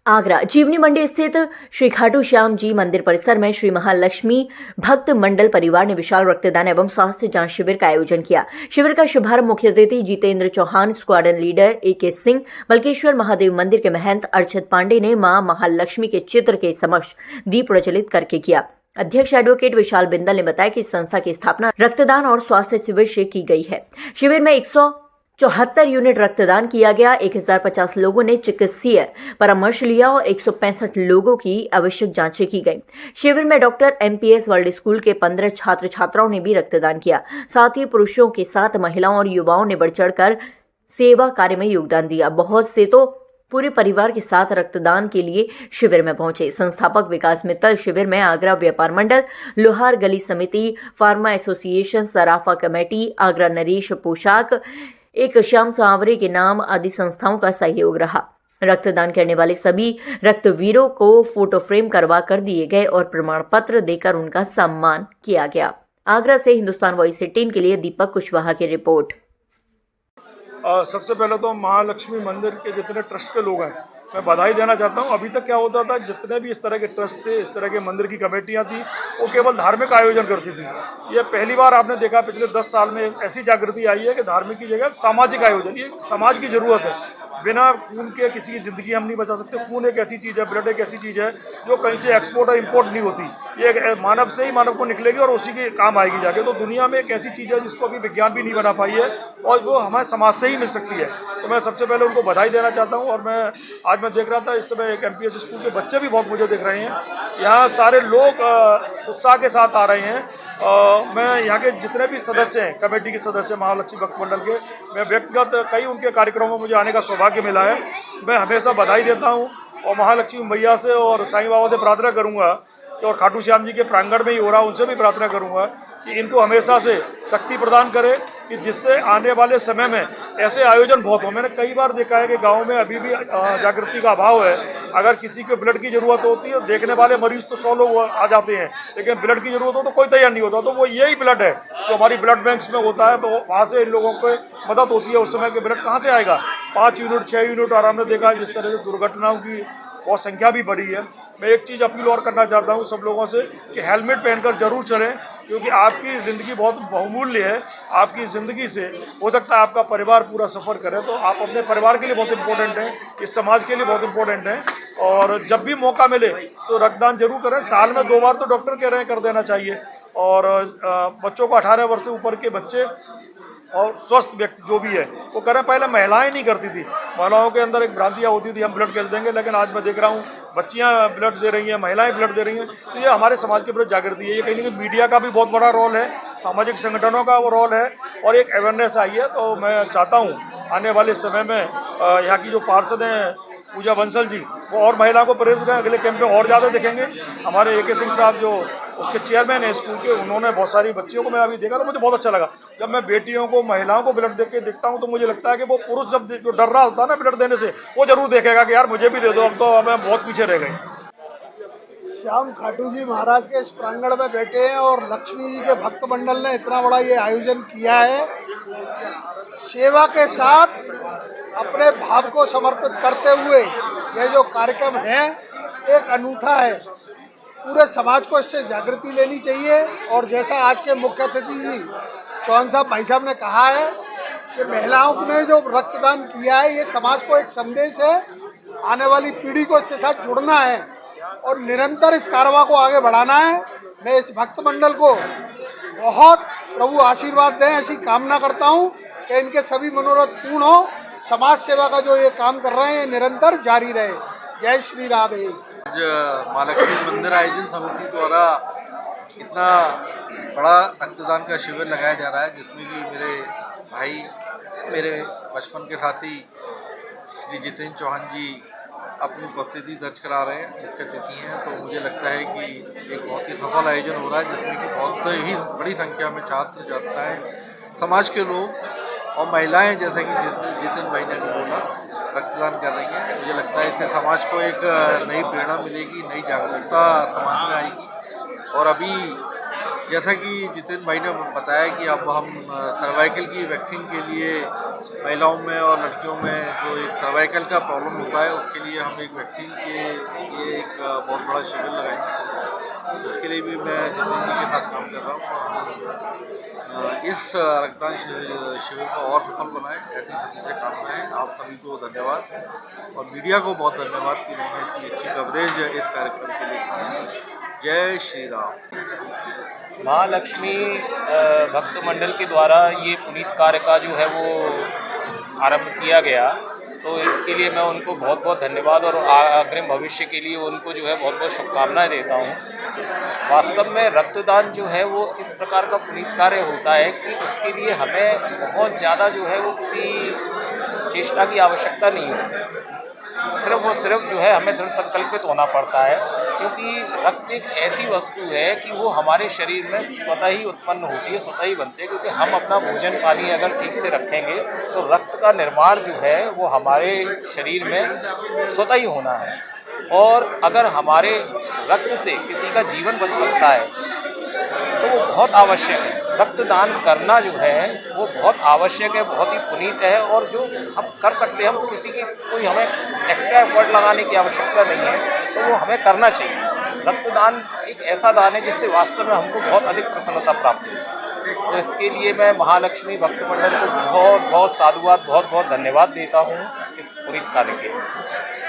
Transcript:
आगरा जीवनी मंडी स्थित श्री खाटू श्याम जी मंदिर परिसर में श्री महालक्ष्मी भक्त मंडल परिवार ने विशाल रक्तदान एवं स्वास्थ्य जांच शिविर का आयोजन किया। शिविर का शुभारंभ मुख्य अतिथि Jitendra Chauhan, squadron leader AK Singh, Balkeshwar Mahadev मंदिर के महंत अर्चत पांडे ने मां महालक्ष्मी के चित्र के समक्ष दीप प्रज्वलित करके किया। अध्यक्ष एडवोकेट विशाल बिंदल ने बताया कि संस्था की स्थापना रक्तदान और स्वास्थ्य शिविर से की गई है। शिविर में 174 यूनिट रक्तदान किया गया। 1050 लोगों ने चिकित्सीय परामर्श लिया और 165 लोगों की आवश्यक जांचें की गई। शिविर में डॉक्टर MPS वर्ल्ड स्कूल के 15 छात्र छात्राओं ने भी रक्तदान किया। साथ ही पुरुषों के साथ महिलाओं और युवाओं ने बढ़ चढ़कर सेवा कार्य में योगदान दिया। बहुत से तो पूरे परिवार के साथ रक्तदान के लिए शिविर में पहुंचे। संस्थापक विकास मित्तल शिविर में आगरा व्यापार मंडल, लोहार गली समिति, फार्मा एसोसिएशन, सराफा कमेटी, आगरा नरेश पोशाक, एक श्याम सांवरे के नाम आदि संस्थाओं का सहयोग रहा। रक्तदान करने वाले सभी रक्तवीरों को फोटो फ्रेम करवा कर दिए गए और प्रमाण पत्र देकर उनका सम्मान किया गया। आगरा से हिंदुस्तान वॉइस 18 के लिए दीपक कुशवाहा की रिपोर्ट। सबसे पहले तो महालक्ष्मी मंदिर के जितने ट्रस्ट के लोग हैं मैं बधाई देना चाहता हूं। अभी तक क्या होता था, जितने भी इस तरह के ट्रस्ट थे, इस तरह के मंदिर की कमेटियां थी, वो केवल धार्मिक आयोजन करती थी। ये पहली बार आपने देखा पिछले 10 साल में ऐसी जागृति आई है कि धार्मिक की जगह सामाजिक आयोजन, ये समाज की जरूरत है। बिना खून के किसी की जिंदगी हम नहीं बचा सकते। खून एक ऐसी चीज़ है, ब्लड एक ऐसी चीज़ है जो कहीं से एक्सपोर्ट और इम्पोर्ट नहीं होती। ये मानव से ही मानव को निकलेगी और उसी के काम आएगी जाके। तो दुनिया में एक ऐसी चीज़ है जिसको अभी विज्ञान भी नहीं बना पाई है और वो हमारे समाज से ही मिल सकती है। तो मैं सबसे पहले उनको बधाई देना चाहता हूँ। और आज मैं देख रहा था, इस समय एक MPS स्कूल के बच्चे भी बहुत मुझे दिख रहे हैं। यहाँ सारे लोग उत्साह के साथ आ रहे हैं। मैं यहाँ के जितने भी सदस्य हैं, कमेटी के सदस्य महालक्ष्मी भक्त मंडल के, मैं व्यक्तिगत कई उनके कार्यक्रमों में मुझे आने का सौभाग्य मिला है। मैं हमेशा बधाई देता हूँ और महालक्ष्मी मैया से और साईं बाबा से प्रार्थना करूँगा और खाटू श्याम जी के प्रांगण में ही हो रहा, उनसे भी प्रार्थना करूंगा कि इनको हमेशा से शक्ति प्रदान करे कि जिससे आने वाले समय में ऐसे आयोजन बहुत हो। मैंने कई बार देखा है कि गांव में अभी भी जागृति का अभाव है। अगर किसी को ब्लड की जरूरत होती है, देखने वाले मरीज तो 100 लोग आ जाते हैं, लेकिन ब्लड की जरूरत हो तो कोई तैयार नहीं होता। तो वो यही ब्लड है जो हमारी ब्लड बैंक्स में होता है, वहाँ से इन लोगों को मदद होती है। उस समय के ब्लड कहाँ से आएगा? 5 यूनिट 6 यूनिट। और हमने देखा है जिस तरह से दुर्घटनाओं की बहुत संख्या भी बढ़ी है। मैं एक चीज़ अपील और करना चाहता हूँ सब लोगों से कि हेलमेट पहनकर जरूर चलें, क्योंकि आपकी ज़िंदगी बहुत बहुमूल्य है। आपकी ज़िंदगी से हो सकता है आपका परिवार पूरा सफ़र करे, तो आप अपने परिवार के लिए बहुत इंपॉर्टेंट हैं, इस समाज के लिए बहुत इंपॉर्टेंट हैं। और जब भी मौका मिले तो रक्तदान जरूर करें। साल में 2 बार तो डॉक्टर कह रहे हैं कर देना चाहिए। और बच्चों को 18 वर्ष से ऊपर के बच्चे और स्वस्थ व्यक्ति जो भी है वो करें। पहले महिलाएं नहीं करती थी, महिलाओं के अंदर एक भ्रांतियाँ होती थी हम ब्लड कैसे देंगे, लेकिन आज मैं देख रहा हूँ बच्चियाँ ब्लड दे रही हैं, महिलाएं ब्लड दे रही हैं। तो ये हमारे समाज के प्रति जागृति है। ये कहीं ना कहीं मीडिया का भी बहुत बड़ा रोल है, सामाजिक संगठनों का वो रोल है और एक अवेयरनेस आई है। तो मैं चाहता हूँ आने वाले समय में यहाँ की जो पार्षद हैं पूजा बंसल जी, वो और महिलाओं को प्रेरित करें। अगले कैंप में और ज़्यादा दिखेंगे। हमारे AK सिंह साहब जो उसके चेयरमैन है स्कूल के, उन्होंने बहुत सारी बच्चियों को मैं अभी देखा तो मुझे बहुत अच्छा लगा। जब मैं बेटियों को, महिलाओं को ब्लड देख के देखता हूँ तो मुझे लगता है कि वो पुरुष जब जो डर रहा होता है ना ब्लड देने से, वो जरूर देखेगा कि यार मुझे भी दे दो। अब तो मैं बहुत पीछे रह गए। श्याम खाटू जी महाराज के इस प्रांगण में बैठे हैं और लक्ष्मी जी के भक्त मंडल ने इतना बड़ा ये आयोजन किया है। सेवा के साथ अपने भाव को समर्पित करते हुए यह जो कार्यक्रम है एक अनूठा है। पूरे समाज को इससे जागृति लेनी चाहिए। और जैसा आज के मुख्य अतिथि जी चौहान साहब भाई साहब ने कहा है कि महिलाओं ने जो रक्तदान किया है, ये समाज को एक संदेश है। आने वाली पीढ़ी को इसके साथ जुड़ना है और निरंतर इस कारवां को आगे बढ़ाना है। मैं इस भक्त मंडल को बहुत प्रभु आशीर्वाद दें, ऐसी कामना करता हूँ कि इनके सभी मनोरथ पूर्ण हो। समाज सेवा का जो ये काम कर रहे हैं निरंतर जारी रहे। जय श्री राधे। आज महालक्ष्मी मंदिर आयोजन समिति द्वारा इतना बड़ा रक्तदान का शिविर लगाया जा रहा है, जिसमें कि मेरे भाई, मेरे बचपन के साथी श्री जितेंद्र चौहान जी अपनी उपस्थिति दर्ज करा रहे हैं, मुख्य अतिथि हैं। तो मुझे लगता है कि एक बहुत ही सफल आयोजन हो रहा है, जिसमें कि बहुत ही बड़ी संख्या में छात्र छात्राएं, समाज के लोग और महिलाएं, जैसे कि जितेंद्र भाई ने भी बोला, रक्तदान कर रही हैं। मुझे लगता है इससे समाज को एक नई प्रेरणा मिलेगी, नई जागरूकता समाज में आएगी। और अभी जैसा कि जितेंद्र भाई ने बताया कि अब हम सर्वाइकल की वैक्सीन के लिए महिलाओं में और लड़कियों में जो एक सर्वाइकल का प्रॉब्लम होता है उसके लिए हम एक वैक्सीन के लिए एक बहुत बड़ा शिविर लगाएंगे। इसके लिए भी मैं जितेंद्र जी के साथ काम कर रहा हूँ। हम इस रक्तदान शिविर को और सफल बनाएं, ऐसी सभी से कामना है। आप सभी को धन्यवाद और मीडिया को बहुत धन्यवाद कि उन्होंने इतनी अच्छी कवरेज इस कार्यक्रम के लिए की। जय श्री राम। महालक्ष्मी भक्त मंडल के द्वारा ये पुनीत कार्य का जो है वो आरंभ किया गया, तो इसके लिए मैं उनको बहुत बहुत धन्यवाद और अग्रिम भविष्य के लिए उनको जो है बहुत बहुत शुभकामनाएं देता हूँ। वास्तव में रक्तदान जो है वो इस प्रकार का पुनीत कार्य होता है कि उसके लिए हमें बहुत ज़्यादा जो है वो किसी चेष्टा की आवश्यकता नहीं होती, सिर्फ और सिर्फ जो है हमें दृढ़ संकल्पित होना पड़ता है, क्योंकि रक्त एक ऐसी वस्तु है कि वो हमारे शरीर में स्वतः ही उत्पन्न होती है, स्वतः ही बनती है। क्योंकि हम अपना भोजन पानी अगर ठीक से रखेंगे तो रक्त का निर्माण जो है वो हमारे शरीर में स्वतः ही होना है। और अगर हमारे रक्त से किसी का जीवन बच सकता है तो वो बहुत आवश्यक है। रक्तदान करना जो है वो बहुत आवश्यक है, बहुत ही पुनीत है, और जो हम कर सकते हैं, हम किसी की कोई हमें एक्स्ट्रा एफर्ट लगाने की आवश्यकता नहीं है, तो वो हमें करना चाहिए। रक्तदान एक ऐसा दान है जिससे वास्तव में हमको बहुत अधिक प्रसन्नता प्राप्त होती है। तो इसके लिए मैं महालक्ष्मी भक्त मंडल को बहुत बहुत साधुवाद, बहुत बहुत धन्यवाद देता हूँ इस पुनीत कार्य के लिए।